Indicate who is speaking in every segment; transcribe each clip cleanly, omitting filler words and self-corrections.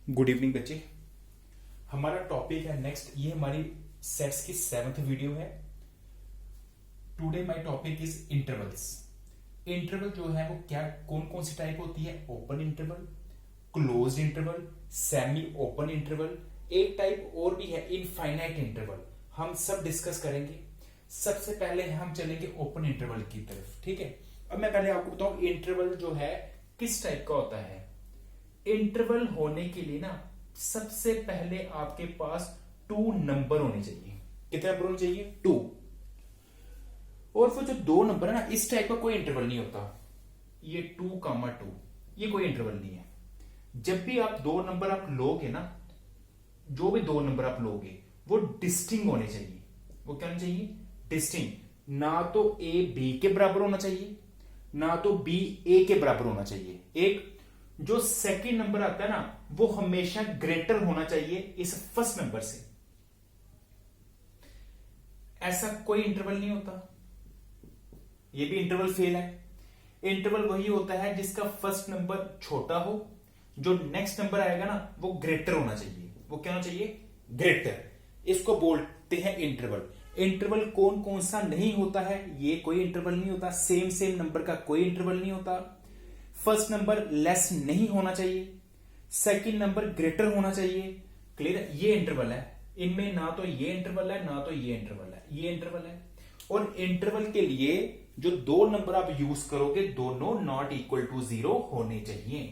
Speaker 1: Good evening बच्चे। हमारा topic है नेक्स्ट, ये हमारी सेट्स की 7th वीडियो है। Today my topic is intervals. Interval जो है वो क्या, कौन कौन सी टाइप होती है? Open interval, closed interval, semi open interval, एक टाइप और भी है इनफाइनाइट इंटरवल। हम सब डिस्कस करेंगे। सबसे पहले हम चलेंगे ओपन इंटरवल की तरफ, ठीक है। अब मैं पहले आपको बताऊं इंटरवल जो है किस टाइप का होता है। इंटरवल होने के लिए ना सबसे पहले आपके पास 2 नंबर होने चाहिए। कितने नंबर होने चाहिए? 2। और फिर जो 2 नंबर है ना, इस टाइप का कोई इंटरवल नहीं होता। ये 2,2 ये कोई इंटरवल नहीं है। जब भी आप 2 नंबर आप लोगे ना, जो भी 2 नंबर आप लोगे वो डिस्टिंग होने चाहिए। वो क्या होना चाहिए? डिस्टिंग। ना तो ए बी के बराबर होना चाहिए, ना तो बी ए के बराबर होना चाहिए। एक जो सेकंड नंबर आता है ना, वो हमेशा ग्रेटर होना चाहिए इस फर्स्ट नंबर से। ऐसा कोई इंटरवल नहीं होता। ये भी इंटरवल फेल है। इंटरवल वही होता है जिसका फर्स्ट नंबर छोटा हो, जो नेक्स्ट नंबर आएगा ना वो ग्रेटर होना चाहिए। वो क्या होना चाहिए? ग्रेटर। इसको बोलते हैं इंटरवल। इंटरवल कौन कौन सा नहीं होता है? ये कोई इंटरवल नहीं होता। सेम नंबर का कोई इंटरवल नहीं होता। फर्स्ट नंबर लेस नहीं होना चाहिए, सेकंड नंबर ग्रेटर होना चाहिए। क्लियर है? ये इंटरवल है। इनमें ना तो ये इंटरवल है, ना तो ये इंटरवल है। ये इंटरवल है। और इंटरवल के लिए जो 2 नंबर आप यूज करोगे, दोनों नॉट इक्वल टू 0 होने चाहिए।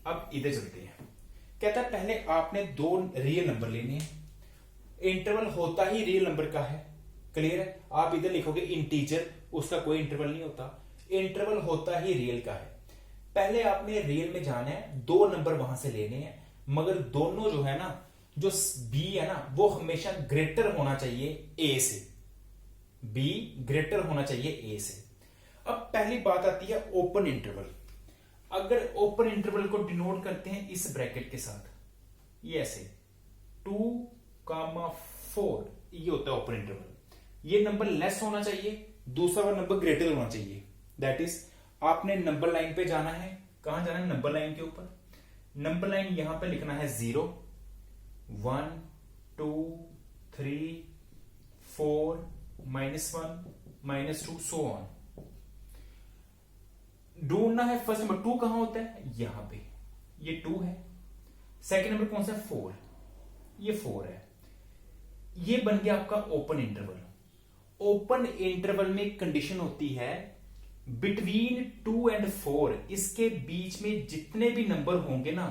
Speaker 1: अब इधर चलते हैं। कहता है पहले आपने 2 रियल नंबर लेने हैं। इंटरवल होता ही रियल नंबर का है। क्लियर है? आप इधर लिखोगे इंटीजर, उसका कोई इंटरवल नहीं होता। इंटरवल होता ही रियल का है। पहले आपने रियल में जाना है, 2 नंबर वहां से लेने हैं, मगर दोनों जो है ना, जो बी है ना, वो हमेशा ग्रेटर होना चाहिए ए से। बी ग्रेटर होना चाहिए ए से। अब पहली बात आती है ओपन इंटरवल। अगर ओपन इंटरवल को डिनोट करते हैं इस ब्रैकेट के साथ, ये ऐसे 2,4 ये होता है ओपन इंटरवल। ये नंबर लेस होना चाहिए, दूसरा नंबर ग्रेटर होना चाहिए। दैट इज आपने नंबर लाइन पे जाना है। कहां जाना है? नंबर लाइन के ऊपर। नंबर लाइन यहां पे लिखना है 0, 1, 2, 3, 4, -1, -2 सो ऑन। ढूंढना है फर्स्ट नंबर। 2 कहां होता है? यहां पे। ये 2 है। सेकंड नंबर कौन सा है? 4। ये 4 है। ये बन गया आपका ओपन इंटरवल। ओपन इंटरवल में कंडीशन होती है बिटवीन 2 और 4, इसके बीच में जितने भी नंबर होंगे ना,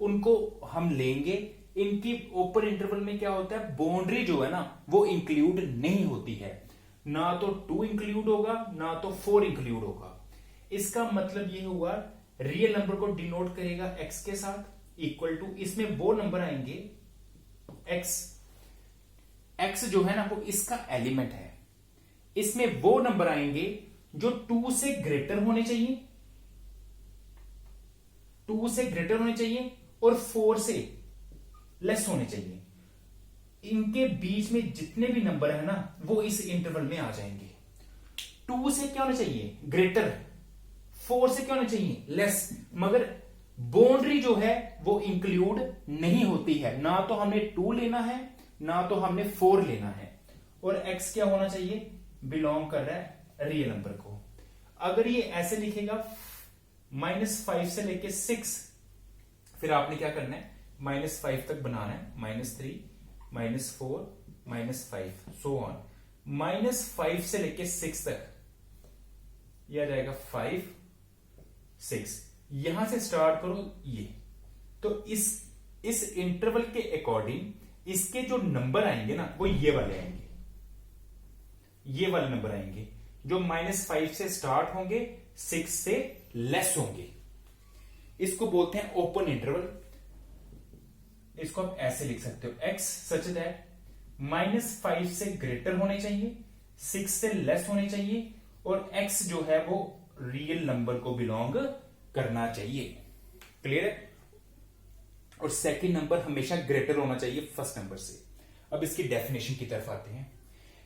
Speaker 1: उनको हम लेंगे। इनकी ओपन इंटरवल में क्या होता है? बाउंड्री जो है ना, वो इंक्लूड नहीं होती है। ना तो 2 इंक्लूड होगा, ना तो 4 इंक्लूड होगा। इसका मतलब ये हुआ रियल नंबर को डिनोट करेगा x के साथ, इक्वल टू, इसमें वो नंबर आएंगे x जो है ना वो इसका एलिमेंट है। इसमें वो नंबर आएंगे जो 2 से ग्रेटर होने चाहिए, 2 से ग्रेटर होने चाहिए और 4 से लेस होने चाहिए। इनके बीच में जितने भी नंबर है ना, वो इस इंटरवल में आ जाएंगे। 2 से क्या होना चाहिए? ग्रेटर। 4 से क्या होना चाहिए? लेस। मगर बाउंड्री जो है वो इंक्लूड नहीं होती है। ना तो हमने 2 लेना है, ना तो हमने 4 लेना है। और x क्या होना चाहिए? बिलोंग कर रहा है रियल नंबर को। अगर ये ऐसे लिखेगा -5 से लेके 6, फिर आपने क्या करना है? -5 तक बनाना है। -3, -4, -5 सो ऑन। -5 से लेके 6 तक यह आ जाएगा 5, 6। यहां से स्टार्ट करो ये। तो इस इंटरवल के अकॉर्डिंग इसके जो नंबर आएंगे ना, वो ये वाले आएंगे। ये वाले नंबर आएंगे जो -5 से स्टार्ट होंगे, 6 से लेस होंगे। इसको बोलते हैं ओपन इंटरवल। इसको आप ऐसे लिख सकते हो, x सच दैट -5 से ग्रेटर होने चाहिए, 6 से लेस होने चाहिए, और x जो है वो रियल नंबर को बिलोंग करना चाहिए। क्लियर है? और सेकंड नंबर हमेशा ग्रेटर होना चाहिए फर्स्ट नंबर से। अब इसकी डेफिनेशन की तरफ आते हैं।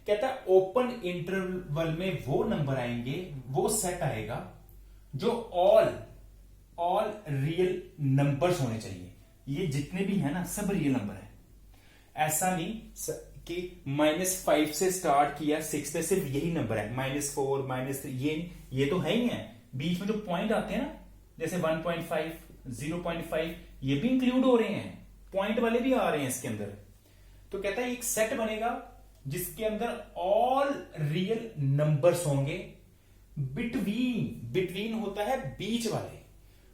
Speaker 1: कहता है ओपन इंटरवल में वो नंबर आएंगे, वो सेट आएगा जो ऑल ऑल रियल नंबर्स होने चाहिए। ये जितने भी है ना सब रियल नंबर है। ऐसा नहीं कि -5 से स्टार्ट किया 6 पे सिर्फ यही नंबर है, -4 -3 ये तो है ही है। बीच में जो पॉइंट आते हैं ना जैसे 1.5 0.5 ये भी इंक्लूड हो रहे हैं, पॉइंट वाले भी आ रहे हैं इसके अंदर। तो कहता है एक सेट बनेगा जिसके अंदर ऑल रियल नंबर्स होंगे बिटवीन होता है बीच वाले,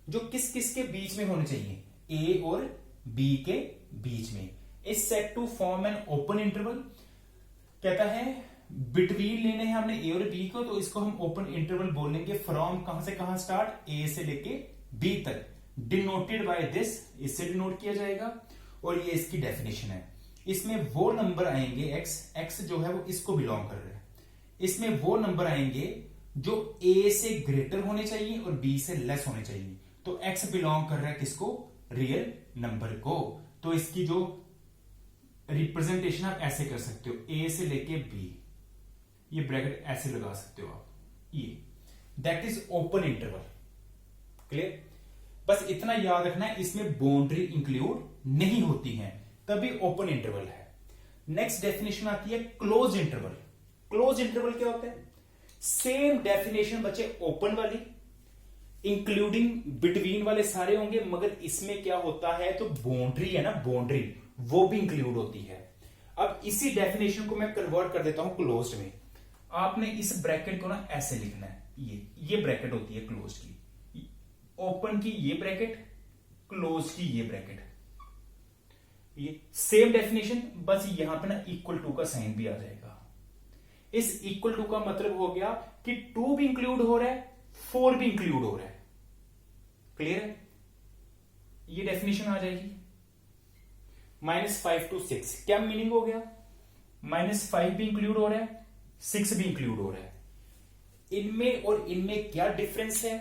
Speaker 1: जो किस किस के बीच में होने चाहिए, ए और बी के बीच में। इस set to form an open interval. कहता है बिटवीन लेने हैं हमने ए और बी को, तो इसको हम ओपन इंटरवल बोलेंगे। फ्रॉम कहां से कहां स्टार्ट, ए से लेके बी तक, डिनोटेड बाय दिस, इससे डिनोट किया जाएगा। और ये इसकी डेफिनेशन है। इसमें वो नंबर आएंगे एक्स जो है वो इसको बिलोंग कर रहा है। इसमें वो नंबर आएंगे जो ए से ग्रेटर होने चाहिए और बी से लेस होने चाहिए। तो एक्स बिलोंग कर रहा है किसको, रियल नंबर को। तो इसकी जो रिप्रेजेंटेशन आप ऐसे कर सकते हो, ए से लेके बी, ये ब्रैकेट ऐसे लगा सकते हो आप, ये that is open interval. Clear? बस इतना याद रखना है, इसमें बाउंड्री इंक्लूड नहीं होती है, तभी ओपन इंटरवल है। नेक्स्ट डेफिनेशन आती है क्लोज इंटरवल। क्लोज इंटरवल क्या होता है? सेम डेफिनेशन बचे ओपन वाली, इंक्लूडिंग बिटवीन वाले सारे होंगे, मगर इसमें क्या होता है, तो बाउंड्री है ना, बाउंड्री वो भी इंक्लूड होती है। अब इसी डेफिनेशन को मैं कन्वर्ट कर देता हूं क्लोज्ड में। आपने इस ब्रैकेट को ना ऐसे लिखना है, ये ब्रैकेट होती है क्लोज्ड की, ओपन की ये ब्रैकेट, क्लोज की ये ब्रैकेट। ये सेम डेफिनेशन, बस यहां पे ना इक्वल टू का साइन भी आ जाएगा। इस इक्वल टू का मतलब हो गया कि 2 भी इंक्लूड हो रहा है, 4 भी इंक्लूड हो रहा है। क्लियर है? ये डेफिनेशन आ जाएगी। -5 to 6 क्या मीनिंग हो गया? -5 भी इंक्लूड हो रहा है, 6 भी इंक्लूड हो रहा है। इनमें और इनमें क्या डिफरेंस है?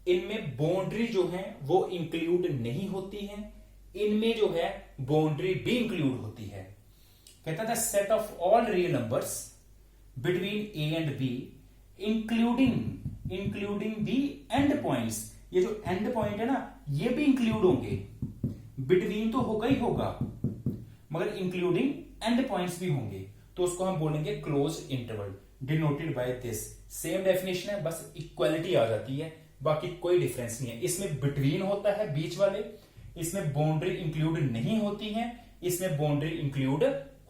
Speaker 1: इनमें बाउंड्री जो है वो इंक्लूड नहीं होती है, इनमें जो है बाउंड्री भी इंक्लूड होती है। कहता था set of all real numbers between A and be including the and points. ये जो एंड पॉइंट है ना ये भी इंक्लूड होंगे, बिटवीन तो होगा ही होगा मगर इंक्लूडिंग एंड पॉइंट्स भी होंगे, तो उसको हम बोलेंगे close interval, denoted by this. Same definition है, बस इक्वालिटी आ जाती है, बाकी कोई डिफरेंस नहीं है। इसमें बिटवीन होता है बीच वाले, इसमें बाउंड्री इंक्लूड नहीं होती है, इसमें बाउंड्री इंक्लूड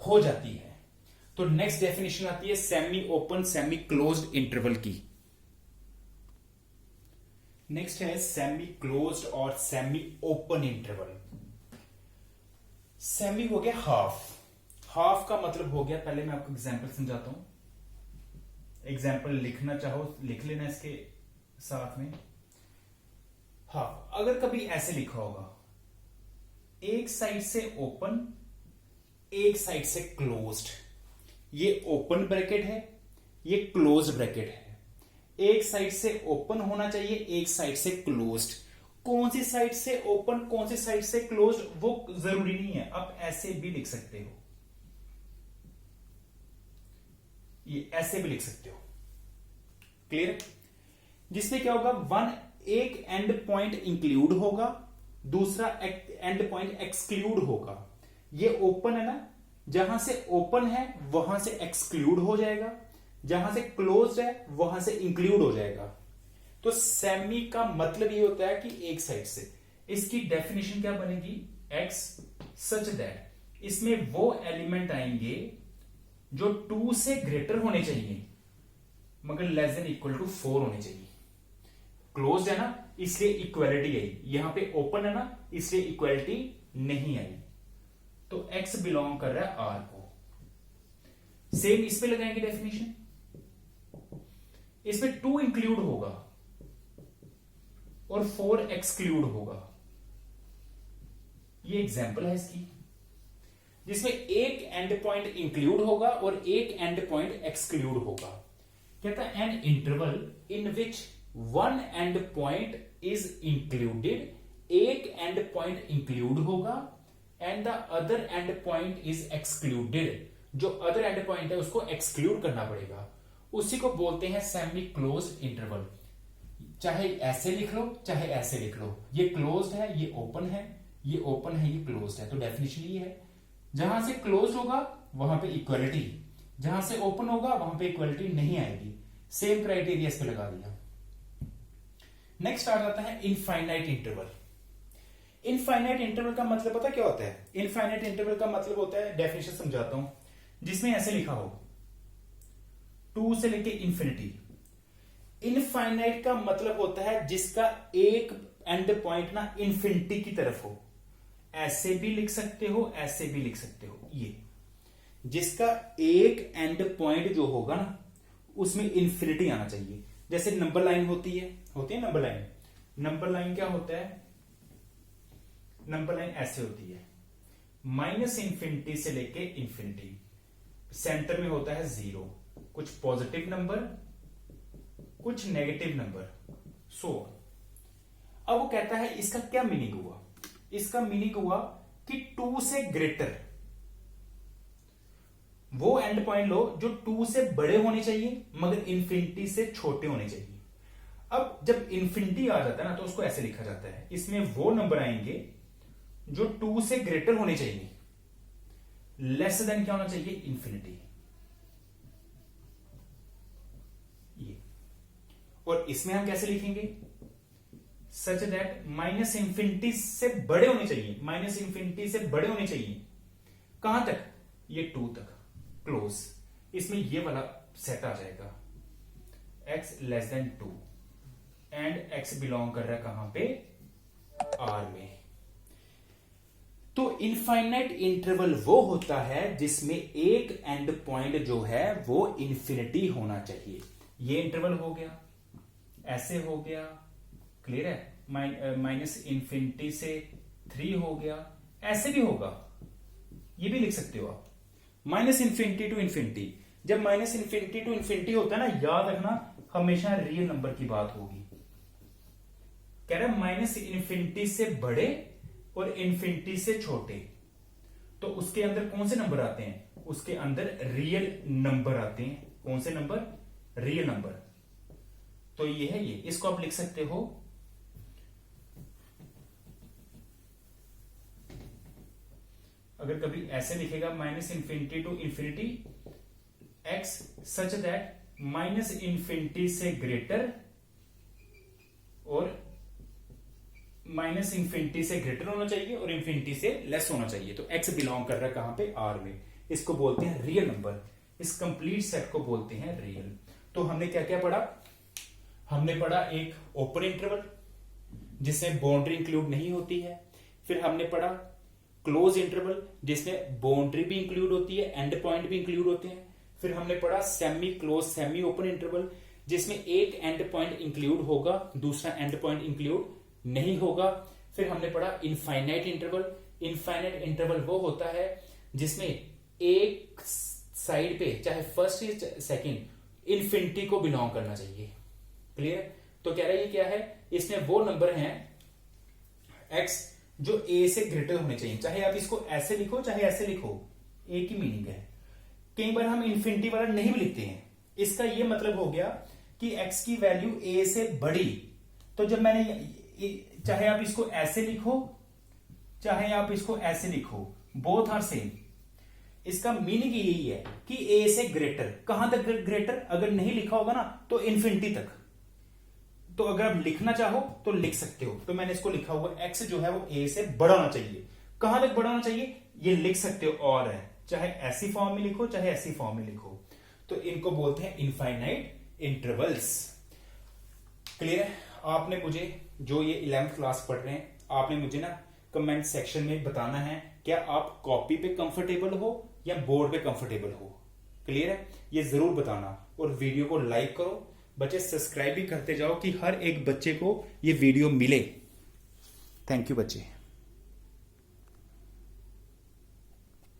Speaker 1: हो जाती है। तो नेक्स्ट डेफिनेशन आती है semi open semi closed interval की। नेक्स्ट है सेमी क्लोज्ड और सेमी ओपन इंटरवल। सेमी हो गया हाफ, हाफ का मतलब हो गया, पहले मैं आपको एग्जांपल समझाता हूं। एग्जांपल लिखना चाहो लिख लेना इसके साथ में। हाफ अगर कभी ऐसे लिखा होगा, एक साइड से ओपन एक साइड से क्लोज्ड, ये ओपन ब्रैकेट है, ये क्लोज ब्रैकेट है। एक साइड से ओपन होना चाहिए, एक साइड से क्लोज्ड। कौन सी साइड से ओपन कौन सी साइड से क्लोज्ड वो जरूरी नहीं है, आप ऐसे भी लिख सकते हो, ये ऐसे भी लिख सकते हो। क्लियर? जिसमें क्या होगा, एक एंड पॉइंट इंक्लूड होगा, दूसरा एंड पॉइंट एक्सक्लूड होगा। ये ओपन है ना, जहां से ओपन है वहां से एक्सक्लूड हो जाएगा, जहां से क्लोज्ड है वहां से इंक्लूड हो जाएगा। तो सेमी का मतलब ये होता है कि एक साइड से। इसकी डेफिनेशन क्या बनेगी, एक्स सच दैट इसमें वो एलिमेंट आएंगे जो 2 से ग्रेटर होने चाहिए मगर लेस देन इक्वल टू 4 होने चाहिए। क्लोज्ड है ना इसलिए इक्वालिटी आई, यहां पे ओपन है ना इसलिए इक्वालिटी नहीं आई। तो एक्स बिलोंग कर रहा है आर को। सेम इस पे लगाएंगे डेफिनेशन, इसमें 2 इंक्लूड होगा और 4 एक्सक्लूड होगा। ये एग्जांपल है इसकी, जिसमें एक एंड पॉइंट इंक्लूड होगा और एक एंड पॉइंट एक्सक्लूड होगा। कहता है an interval in which one and point is included, एक एंड पॉइंट इंक्लूड होगा and the other and point is excluded. जो अदर एंड पॉइंट है उसको एक्सक्लूड करना पड़ेगा, उसी को बोलते हैं सेमी क्लोज इंटरवल। चाहे ऐसे लिख लो चाहे ऐसे लिख लो, ये क्लोज्ड है ये ओपन है, ये ओपन है ये क्लोज्ड है, तो डेफिनेशन ये है जहां से क्लोज्ड होगा वहां पे इक्वलिटी, जहां से ओपन होगा वहां पे इक्वलिटी नहीं आएगी। सेम क्राइटेरिया इस पे लगा दिया। नेक्स्ट आ जाता है इनफाइनाइट इंटरवल। इनफाइनाइट इंटरवल का मतलब पता क्या होता है? इनफाइनाइट इंटरवल का मतलब होता है, डेफिनेशन समझाता हूं, जिसमें ऐसे लिखा हो 2 से लेके इंफिनिटी। इनफाइनाइट का मतलब होता है जिसका एक एंड पॉइंट ना इंफिनिटी की तरफ हो। ऐसे भी लिख सकते हो ऐसे भी लिख सकते हो। ये जिसका एक एंड पॉइंट जो होगा ना उसमें इंफिनिटी आना चाहिए। जैसे नंबर लाइन होती है नंबर लाइन। नंबर लाइन क्या होता है? नंबर लाइन ऐसे होती है, माइनस इंफिनिटी से लेके इंफिनिटी, सेंटर में होता है 0, कुछ पॉजिटिव नंबर कुछ नेगेटिव नंबर, सो अब वो कहता है इसका क्या मीनिंग हुआ? इसका मीनिंग हुआ कि 2 से ग्रेटर वो एंड पॉइंट लो जो 2 से बड़े होने चाहिए मगर इंफिनिटी से छोटे होने चाहिए। अब जब इंफिनिटी आ जाता है ना तो उसको ऐसे लिखा जाता है, इसमें वो नंबर आएंगे जो 2 से ग्रेटर होने चाहिए, लेस देन क्या होना चाहिए? इंफिनिटी। ये और इसमें हम कैसे लिखेंगे? सच दैट माइनस इंफिनिटी से बड़े होने चाहिए, माइनस इंफिनिटी से बड़े होने चाहिए। कहां तक? ये 2 तक, क्लोज। इसमें ये वाला सेट आ जाएगा, x less than 2 and x belong कर रहा है कहां पे? R में। तो इनफाइनाइट इंटरवल वो होता है जिसमें एक एंड पॉइंट जो है वो इंफिनिटी होना चाहिए। ये इंटरवल हो गया, ऐसे हो गया, क्लियर है? माइनस इंफिनिटी से 3 हो गया, ऐसे भी होगा, ये भी लिख सकते हो आप, माइनस इंफिनिटी टू इंफिनिटी। जब माइनस इंफिनिटी टू इंफिनिटी होता है ना, याद रखना हमेशा रियल नंबर की बात होगी। कह रहा है माइनस इंफिनिटी से बड़े और इंफिनिटी से छोटे, तो उसके अंदर कौन से नंबर आते हैं? उसके अंदर रियल नंबर आते हैं। कौन से नंबर? Real number. तो ये है, ये इसको आप लिख सकते हो अगर कभी ऐसे लिखेगा minus infinity to infinity x such that minus infinity से ग्रेटर और माइनस इंफिनिटी से ग्रेटर होना चाहिए और इंफिनिटी से लेस होना चाहिए। तो एक्स बिलोंग कर रहा है कहां पे? आर में। इसको बोलते हैं रियल नंबर। इस कंप्लीट सेट को बोलते हैं रियल। तो हमने क्या क्या पढ़ा? हमने पढ़ा एक ओपन इंटरवल जिसमें बाउंड्री इंक्लूड नहीं होती है। फिर हमने पढ़ा क्लोज इंटरवल जिसमें बाउंड्री भी इंक्लूड होती है, एंड पॉइंट भी इंक्लूड होते हैं। फिर हमने पढ़ा semi close semi open interval जिसमें एक एंड पॉइंट इंक्लूड होगा, दूसरा एंड पॉइंट इंक्लूड नहीं होगा। फिर हमने पढ़ा इनफाइनाइट इंटरवल। इनफाइनाइट इंटरवल वो होता है जिसमें एक साइड पे चाहे फर्स्ट या सेकंड इंफिनिटी को बिलोंग करना चाहिए। क्लियर? तो कह रहा है ये क्या है? इसमें वो नंबर हैं x जो a से ग्रेटर होने चाहिए। चाहे आप इसको ऐसे लिखो चाहे ऐसे लिखो, एक ही मीनिंग है। कई बार हम इंफिनिटी वाला नहीं भी लिखते हैं। इसका ये मतलब हो गया कि x की वैल्यू a से बड़ी। तो जब मैंने चाहे आप इसको ऐसे लिखो चाहे आप इसको ऐसे लिखो, बोथ आर सेम। इसका मीनिंग यही है कि a से ग्रेटर। कहां तक ग्रेटर? अगर नहीं लिखा होगा ना तो इंफिनिटी तक। तो अगर आप लिखना चाहो तो लिख सकते हो। तो मैंने इसको लिखा हुआ x जो है वो a से बड़ा होना चाहिए। कहां तक बड़ा होना चाहिए ये लिख सकते हो, और है चाहे ऐसी फॉर्म में लिखो चाहे ऐसी फॉर्म में लिखो। तो इनको बोलते हैं इनफाइनाइट इंटरवल्स। क्लियर है? आपने मुझे जो ये 11th क्लास पढ़ रहे हैं, आपने मुझे ना कमेंट सेक्शन में बताना है क्या आप कॉपी पे कंफर्टेबल हो या बोर्ड पे कंफर्टेबल हो। क्लियर है? ये जरूर बताना और वीडियो को लाइक करो। बच्चे सब्सक्राइब भी करते जाओ कि हर एक बच्चे को ये वीडियो मिले। थैंक यू बच्चे।